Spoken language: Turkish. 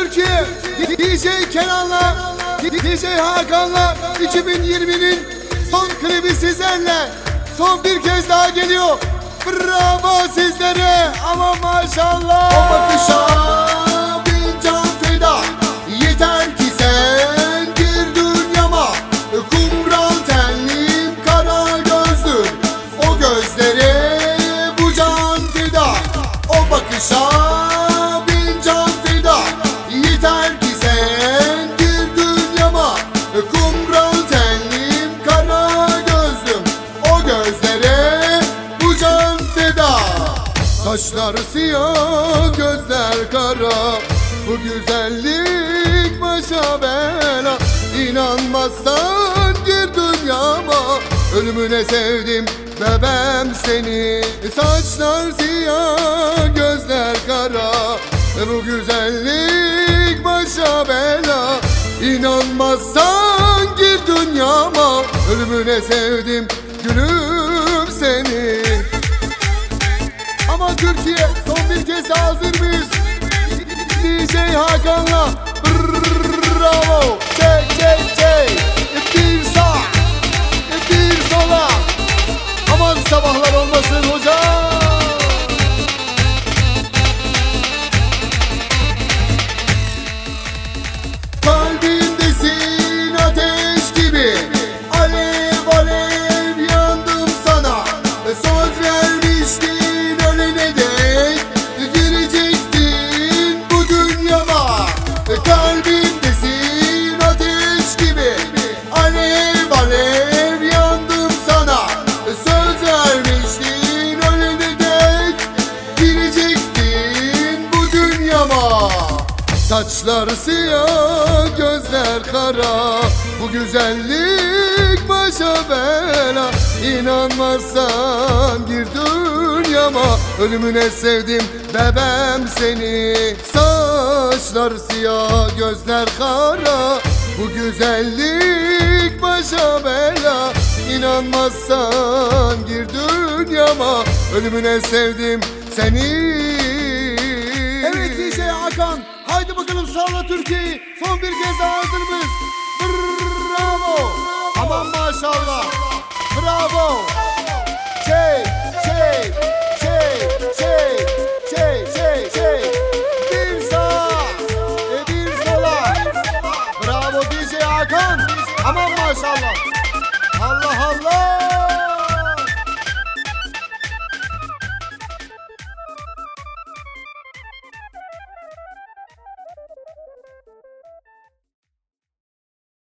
Türkiye DJ Kenan'la DJ Hakan'la 2020'nin son klibi sizlerle son bir kez daha geliyor. Bravo sizlere, ama maşallah. O bakışa bin can feda, yeter ki sen gir dünyama. Kumral tenlim, kara gözlüm, o gözlere bu can feda. O bakışa bin can feda, yeter ki sen gir dünyama. Kumral tenlim, kara gözlüm, o gözlere bu can feda. Saçlar siyah, gözler kara, bu güzellik başa bela. İnanmazsan gir dünyama, ölümüne sevdim bebem seni. Saçlar siyah, gözler kara, bu güzellik başa bela. İnanmazsan gir dünyama, ölümüne sevdim gülüm seni. Ama Türkiye, son bir kez daha hazır mıyız? DJ Hakan'la bravo. Çek bir sağ bir sola. Aman sabahlar olmasın hocam. Kalbimdesin ateş gibi, alev alev yandım sana. Söz vermiştin ölene dek, girecektin bu dünyama. Kalbimdesin ateş gibi, alev alev yandım sana. Söz vermiştin ölene dek, girecektin bu dünyama. Saçlar siyah, gözler kara, bu güzellik başa bela. İnanmazsan gir dünyama, ölümüne sevdim bebem seni. Saçlar siyah, gözler kara, bu güzellik başa bela. İnanmazsan gir dünyama, ölümüne sevdim seni. Evet DJ Hakan, haydi bakalım salla Türkiye'yi. Son bir kez daha hazır mıyız? Bravo. Aman maşallah. Bravo. Çek.